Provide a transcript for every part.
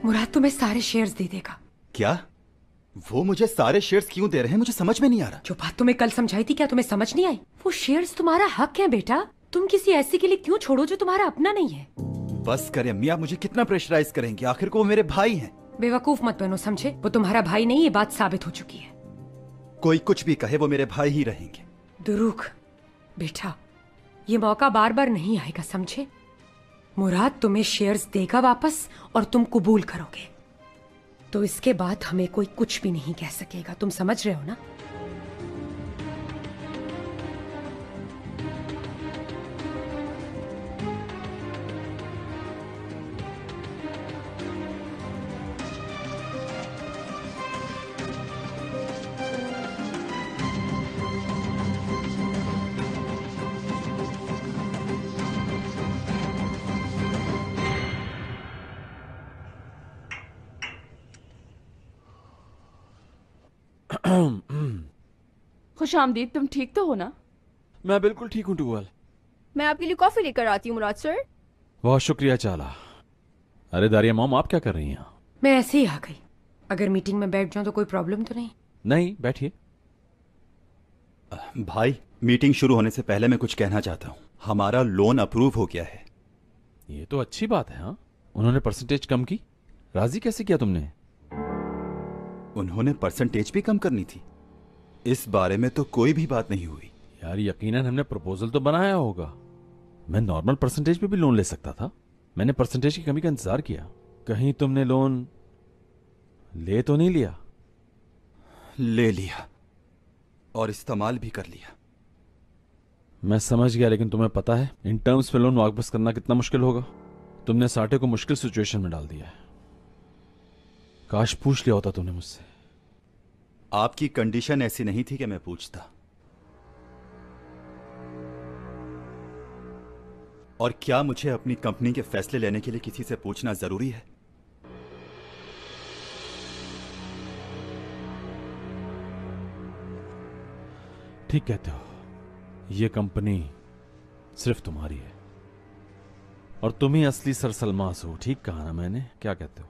मुराद तुम्हें सारे शेयर्स दे देगा। क्या? वो मुझे सारे शेयर्स क्यों दे रहे हैं? मुझे समझ में नहीं आ रहा। जो बात तुम्हें कल समझाई थी, क्या तुम्हें समझ नहीं आई? वो शेयर्स तुम्हारा हक है बेटा, तुम किसी ऐसे के लिए क्यों छोड़ो जो तुम्हारा अपना नहीं है। बस करें अम्मी, आप मुझे कितना प्रेशराइज करेंगे? आखिर को वो मेरे भाई हैं। बेवकूफ मत बनो, समझे? वो तुम्हारा भाई नहीं, ये बात साबित हो चुकी है। कोई कुछ भी कहे, वो मेरे भाई ही रहेंगे। दुरूख बेटा, ये मौका बार बार नहीं आएगा, समझे? मुराद तुम्हें शेयर्स देगा वापस और तुम कबूल करोगे, तो इसके बाद हमें कोई कुछ भी नहीं कह सकेगा। तुम समझ रहे हो ना? खुश आमदीद, तुम ठीक तो हो ना? मैं बिल्कुल ठीक हूँ टूवल। मैं आपके लिए कॉफी लेकर आती हूँ मुराद सर। बहुत शुक्रिया चाला। अरे दारिया मॉम, आप क्या कर रही हैं? मैं ऐसे ही आ गई। अगर मीटिंग में बैठ जाऊं तो कोई प्रॉब्लम तो नहीं? नहीं, बैठिए। भाई, मीटिंग शुरू होने से पहले मैं कुछ कहना चाहता हूँ। हमारा लोन अप्रूव हो गया है। ये तो अच्छी बात है। हाँ, उन्होंने परसेंटेज कम की। राजी कैसे किया तुमने? उन्होंने परसेंटेज भी कम करनी थी? इस बारे में तो कोई भी बात नहीं हुई। यार यकीनन हमने प्रपोजल तो बनाया होगा। मैं नॉर्मल परसेंटेज पे भी लोन ले सकता था। मैंने परसेंटेज की कमी का इंतजार किया। कहीं तुमने लोन ले तो नहीं लिया? ले लिया और इस्तेमाल भी कर लिया। मैं समझ गया, लेकिन तुम्हें पता है इन टर्म्स पे लोन वापस करना कितना मुश्किल होगा। तुमने साटे को मुश्किल सिचुएशन में डाल दिया है। काश पूछ लिया होता तुमने मुझसे। आपकी कंडीशन ऐसी नहीं थी कि मैं पूछता। और क्या मुझे अपनी कंपनी के फैसले लेने के लिए किसी से पूछना जरूरी है? ठीक कहते हो। यह कंपनी सिर्फ तुम्हारी है और तुम ही असली सरसलमास हो। ठीक कहा ना मैंने? क्या कहते हो?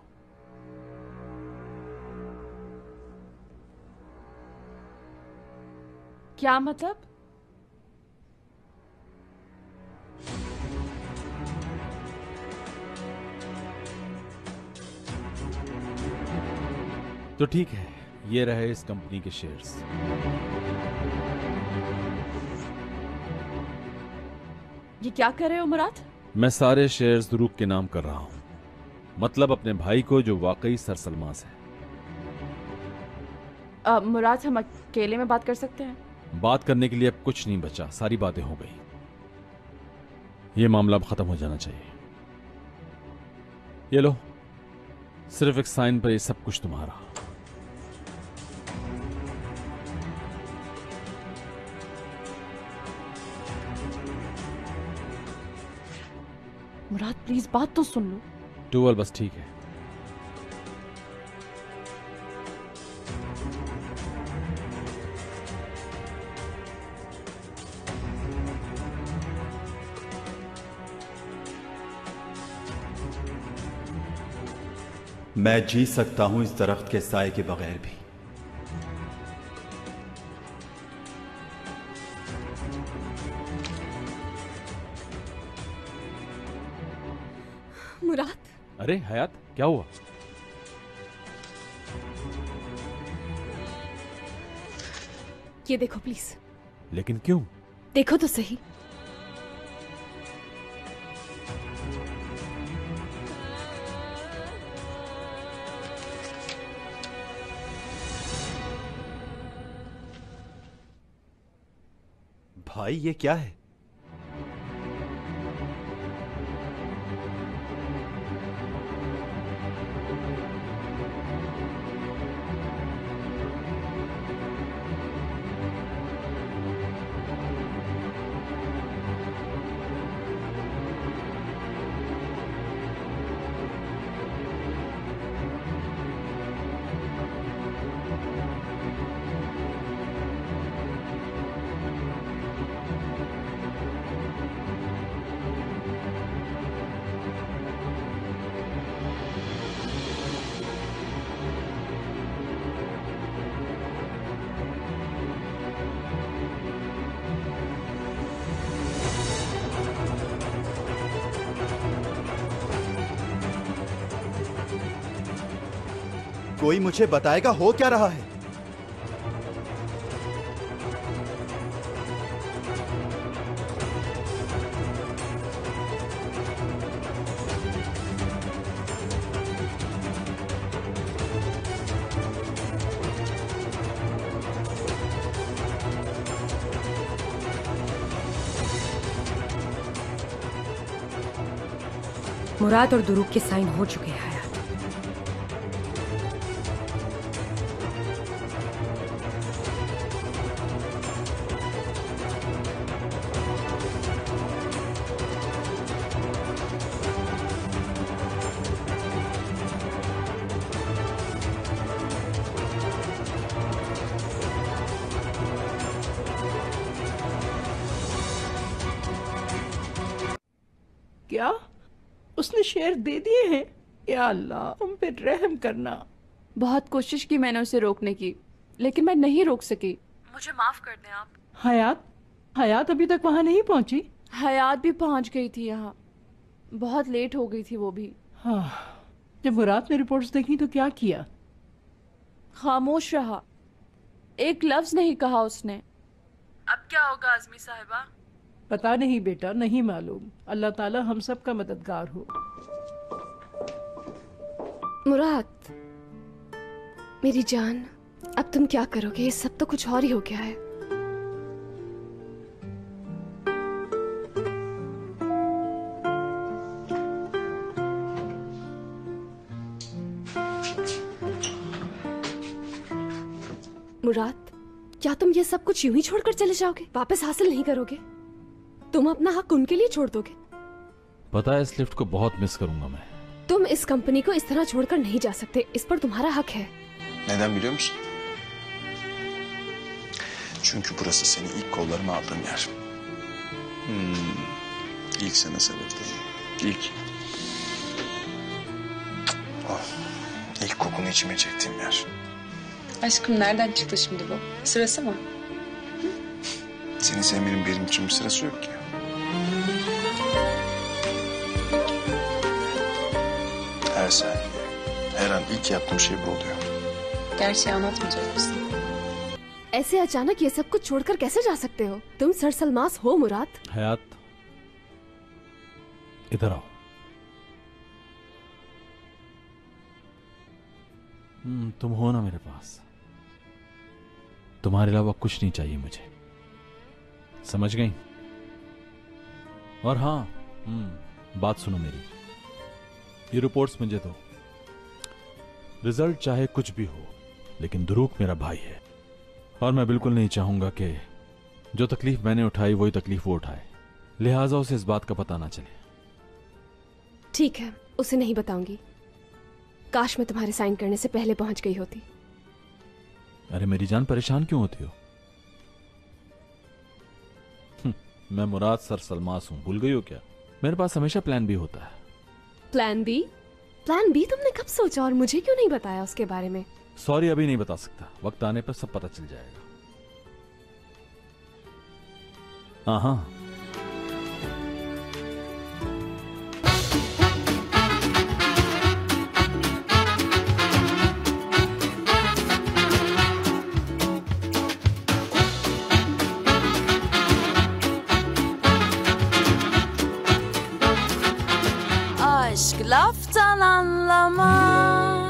क्या मतलब? तो ठीक है, ये रहे इस कंपनी के शेयर्स। ये क्या कर रहे हो मुराद? मैं सारे शेयर्स दुरूक के नाम कर रहा हूं, मतलब अपने भाई को जो वाकई सरसलमास है। मुराद, हम अकेले में बात कर सकते हैं? बात करने के लिए अब कुछ नहीं बचा, सारी बातें हो गई। ये मामला अब खत्म हो जाना चाहिए। ये लो, सिर्फ एक साइन पर ये सब कुछ तुम्हारा। मुराद प्लीज बात तो सुन लो। टूवल, बस ठीक है। मैं जी सकता हूं इस दरख्त के साए के बगैर भी। मुराद, अरे हयात, क्या हुआ? ये देखो प्लीज। लेकिन क्यों? देखो तो सही। भाई, ये क्या है? कोई मुझे बताएगा हो क्या रहा है? मुराद और दुरूक के साइन हो चुके हैं हयात। क्या उसने शेयर दे दिए हैं? या अल्लाह हम पे रहम करना। बहुत कोशिश की मैंने उसे रोकने की, लेकिन मैं नहीं रोक सकी। मुझे माफ कर दें आप। हयात अभी तक वहां नहीं पहुंची? हयात भी पहुंच गई थी यहाँ, बहुत लेट हो गई थी वो भी। हाँ, जब मुराद ने रिपोर्ट्स देखी तो क्या किया? खामोश रहा, एक लफ्ज नहीं कहा उसने। अब क्या होगा आजमी साहिबा? पता नहीं बेटा, नहीं मालूम। अल्लाह ताला हम सब का मददगार हो। मुराद, मेरी जान, अब तुम क्या करोगे? ये सब तो कुछ और ही हो गया है। मुराद, क्या तुम ये सब कुछ यूं ही छोड़कर चले जाओगे? वापस हासिल नहीं करोगे? तुम अपना हक उनके लिए छोड़ दोगे? पता है इस लिफ्ट को बहुत मिस करूंगा मैं। तुम इस कंपनी को इस तरह छोड़कर नहीं जा सकते, इस पर तुम्हारा hak है। Neden biliyor musun? Çünkü burası seni ilk kollarıma aldığım yer. İlk sene sebepteyim. İlk. Oh, ilk kokunu içime çektiğim yer. Aşkım nereden çıktı şimdi bu? Sırası mı? Seni sevmenin benim için bir sırası yok ki. Her saniye, her an ilk yaptığım şey bu oluyor. Gerçeği anlatmayacak mısın? ऐसे अचानक ये सब कुछ छोड़कर कैसे जा सकते हो? तुम सरसलमास हो मुराद। हयात, इधर आओ। तुम हो ना मेरे पास, तुम्हारे अलावा कुछ नहीं चाहिए मुझे, समझ गई? और हाँ, बात सुनो मेरी, ये रिपोर्ट्स मुझे दो। रिजल्ट चाहे कुछ भी हो, लेकिन दुरूक मेरा भाई है, और मैं बिल्कुल नहीं चाहूंगा कि जो तकलीफ मैंने उठाई वही तकलीफ वो उठाए, लिहाजा उसे इस बात का पता ना चले। ठीक है, उसे नहीं बताऊंगी। काश मैं तुम्हारे साइन करने से पहले पहुंच गई होती। अरे मेरी जान, परेशान क्यों होती हो? मैं मुराद सर सलमास हूं, भूल गई हो क्या? मेरे पास हमेशा प्लान बी होता है। Plan B? प्लान बी तुमने कब सोचा और मुझे क्यों नहीं बताया उसके बारे में? सॉरी, अभी नहीं बता सकता, वक्त आने पर सब पता चल जाएगा। हाँ, Aşk laftan anlamaz.